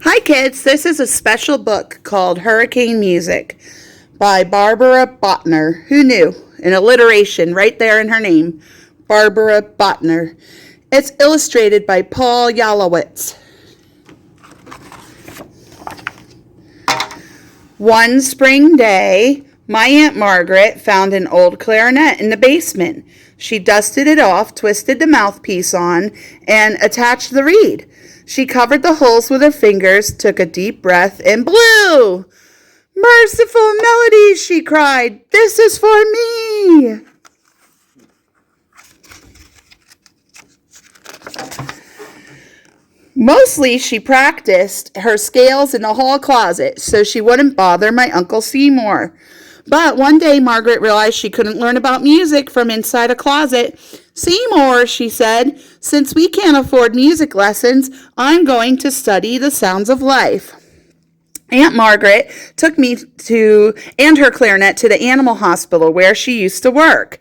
Hi, kids. This is a special book called Hurricane Music by Barbara Bottner. Who knew? An alliteration right there in her name. Barbara Bottner. It's illustrated by Paul Yalowitz. One spring day, my Aunt Margaret found an old clarinet in the basement. She dusted it off, twisted the mouthpiece on, and attached the reed. She covered the holes with her fingers, took a deep breath, and blew. "Merciful melodies," she cried. "This is for me." Mostly she practiced her scales in the hall closet so she wouldn't bother my Uncle Seymour. But one day Margaret realized she couldn't learn about music from inside a closet. "Seymour," she said, "since we can't afford music lessons, I'm going to study the sounds of life." Aunt Margaret took me and her clarinet to the animal hospital where she used to work.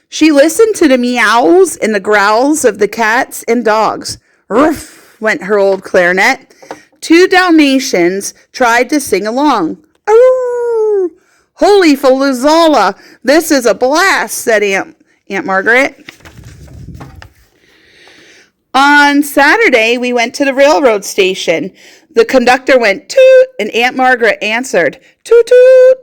She listened to the meows and the growls of the cats and dogs. "Ruff," went her old clarinet. 2 Dalmatians tried to sing along. "Ooh, holy Falizola, this is a blast," said Aunt Margaret. On Saturday, we went to the railroad station. The conductor went toot, and Aunt Margaret answered, "Toot toot."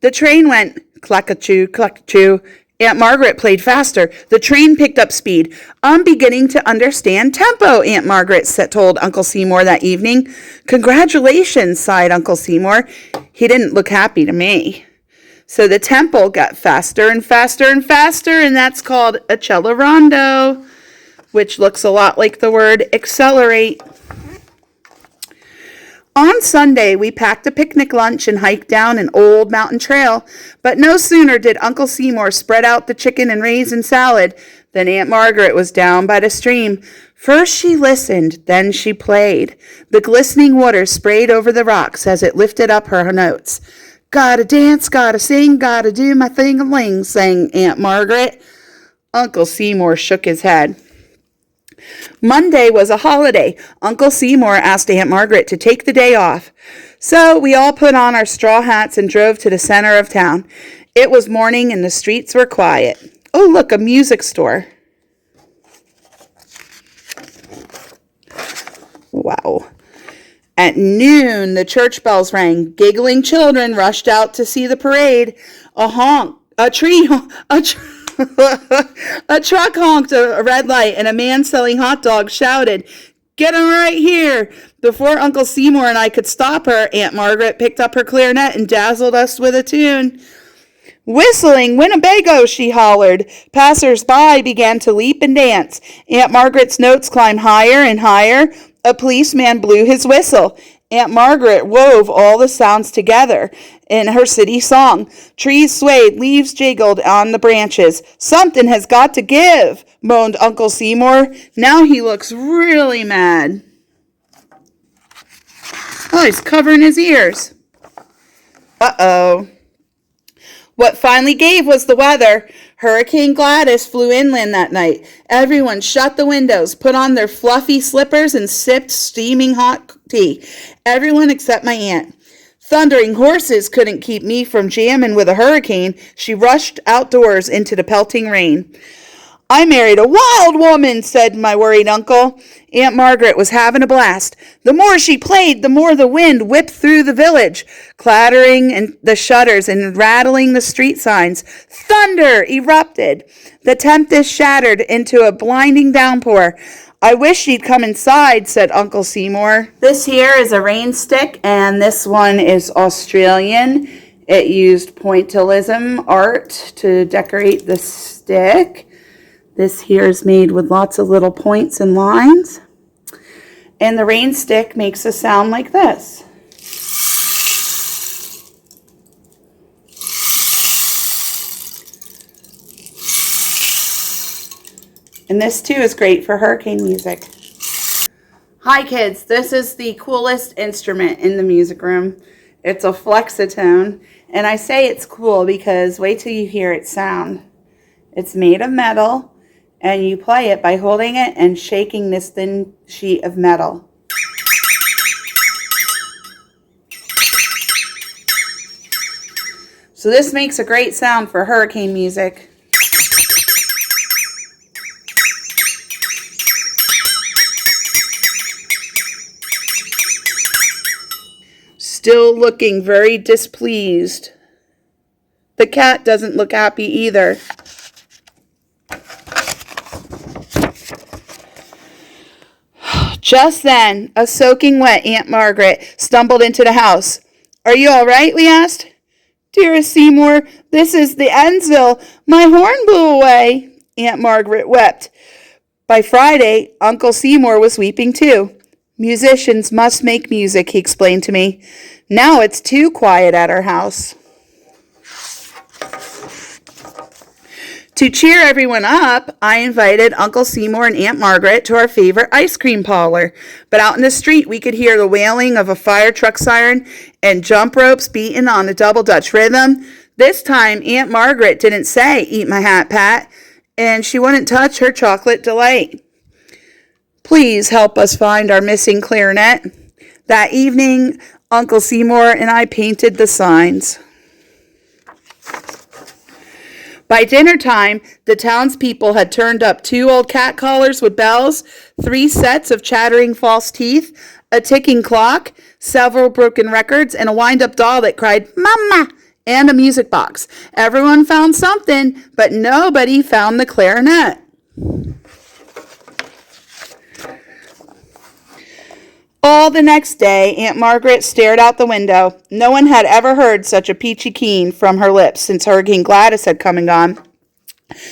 The train went clack-a-choo, clack-a-choo. Aunt Margaret played faster. The train picked up speed. "I'm beginning to understand tempo," Aunt Margaret told Uncle Seymour that evening. "Congratulations," sighed Uncle Seymour. He didn't look happy to me. So the tempo got faster and faster and faster, and that's called accelerando, which looks a lot like the word accelerate. On Sunday, we packed a picnic lunch and hiked down an old mountain trail. But no sooner did Uncle Seymour spread out the chicken and raisin salad than Aunt Margaret was down by the stream. First she listened, then she played. The glistening water sprayed over the rocks as it lifted up her notes. "Gotta dance, gotta sing, gotta do my thing-a-ling," sang Aunt Margaret. Uncle Seymour shook his head. Monday was a holiday. Uncle Seymour asked Aunt Margaret to take the day off. So we all put on our straw hats and drove to the center of town. It was morning and the streets were quiet. Oh, look, a music store. Wow. At noon, the church bells rang. Giggling children rushed out to see the parade. A truck honked a red light, and a man selling hot dogs shouted, "Get him right here!" Before Uncle Seymour and I could stop her, Aunt Margaret picked up her clarinet and dazzled us with a tune. "Whistling Winnebago," she hollered. Passers-by began to leap and dance. Aunt Margaret's notes climbed higher and higher. A policeman blew his whistle. Aunt Margaret wove all the sounds together in her city song. Trees swayed, leaves jiggled on the branches. "Something has got to give," moaned Uncle Seymour. Now he looks really mad. Oh, he's covering his ears. Uh-oh. What finally gave was the weather. Hurricane Gladys flew inland that night. Everyone shut the windows, put on their fluffy slippers, and sipped steaming hot tea. Everyone except my aunt. Thundering horses couldn't keep me from jamming with a hurricane. She rushed outdoors into the pelting rain. "I married a wild woman," said my worried uncle. Aunt Margaret was having a blast. The more she played, the more the wind whipped through the village, clattering the shutters and rattling the street signs. Thunder erupted. The tempest shattered into a blinding downpour. "I wish she'd come inside," said Uncle Seymour. This here is a rain stick, and this one is Australian. It used pointillism art to decorate the stick. This here is made with lots of little points and lines. And the rain stick makes a sound like this. And this too is great for hurricane music. Hi kids, this is the coolest instrument in the music room. It's a Flexitone, and I say it's cool because wait till you hear it sound. It's made of metal, and you play it by holding it and shaking this thin sheet of metal. So this makes a great sound for hurricane music. Still looking very displeased. The cat doesn't look happy either. Just then, a soaking wet Aunt Margaret stumbled into the house. "Are you all right?" we asked. "Dearest Seymour, this is the Ennsville. My horn blew away," Aunt Margaret wept. By Friday, Uncle Seymour was weeping too. "Musicians must make music," he explained to me. "Now it's too quiet at our house." To cheer everyone up, I invited Uncle Seymour and Aunt Margaret to our favorite ice cream parlor. But out in the street, we could hear the wailing of a fire truck siren and jump ropes beating on a double Dutch rhythm. This time, Aunt Margaret didn't say, "Eat my hat, Pat," and she wouldn't touch her chocolate delight. "Please help us find our missing clarinet." That evening, Uncle Seymour and I painted the signs. By dinner time, the townspeople had turned up 2 old cat collars with bells, 3 sets of chattering false teeth, a ticking clock, several broken records, and a wind-up doll that cried, "Mama!" and a music box. Everyone found something, but nobody found the clarinet. All the next day, Aunt Margaret stared out the window. No one had ever heard such a peachy keen from her lips since Hurricane Gladys had come and gone.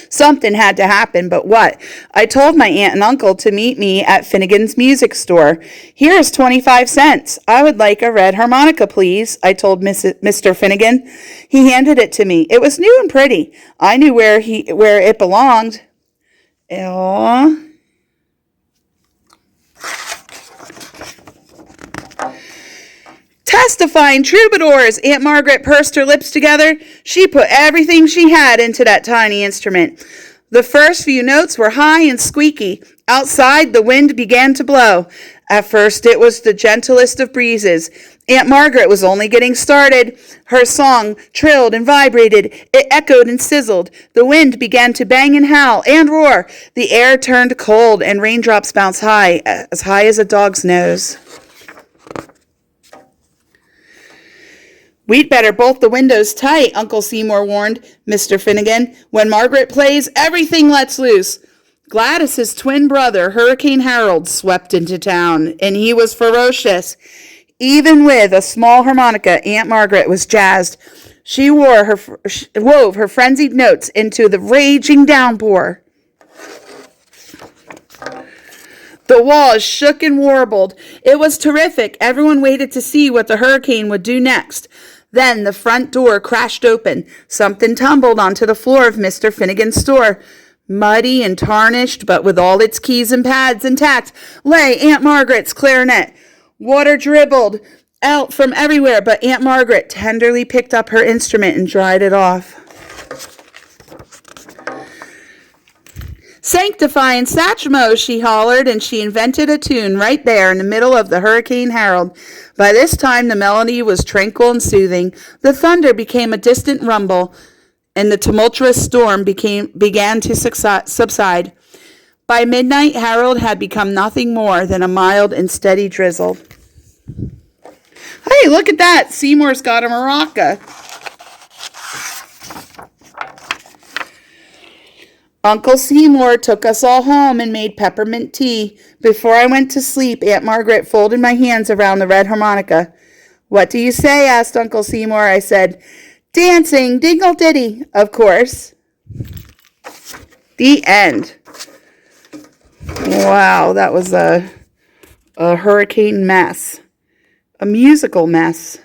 Something had to happen, but what? I told my aunt and uncle to meet me at Finnegan's music store. "Here's 25 cents. I would like a red harmonica, please," I told Mr. Finnegan. He handed it to me. It was new and pretty. I knew where it belonged. Aww. "Testifying troubadours!" Aunt Margaret pursed her lips together. She put everything she had into that tiny instrument. The first few notes were high and squeaky. Outside, the wind began to blow. At first, it was the gentlest of breezes. Aunt Margaret was only getting started. Her song trilled and vibrated. It echoed and sizzled. The wind began to bang and howl and roar. The air turned cold, and raindrops bounced high as a dog's nose. "We'd better bolt the windows tight," Uncle Seymour warned Mr. Finnegan. "When Margaret plays, everything lets loose." Gladys's twin brother, Hurricane Harold, swept into town, and he was ferocious. Even with a small harmonica, Aunt Margaret was jazzed. She wove her frenzied notes into the raging downpour. The walls shook and warbled. It was terrific. Everyone waited to see what the hurricane would do next. Then the front door crashed open. Something tumbled onto the floor of Mr. Finnegan's store. Muddy and tarnished, but with all its keys and pads intact, lay Aunt Margaret's clarinet. Water dribbled out from everywhere, but Aunt Margaret tenderly picked up her instrument and dried it off. "Sanctify and Satchmo," she hollered, and she invented a tune right there in the middle of the Hurricane Harold. By this time, the melody was tranquil and soothing. The thunder became a distant rumble, and the tumultuous storm began to subside. By midnight, Harold had become nothing more than a mild and steady drizzle. Hey, look at that! Seymour's got a maraca. Uncle Seymour took us all home and made peppermint tea. Before I went to sleep, Aunt Margaret folded my hands around the red harmonica. "What do you say?" asked Uncle Seymour. I said, "Dancing, dingle-ditty, of course." The end. Wow, that was a hurricane mess. A musical mess.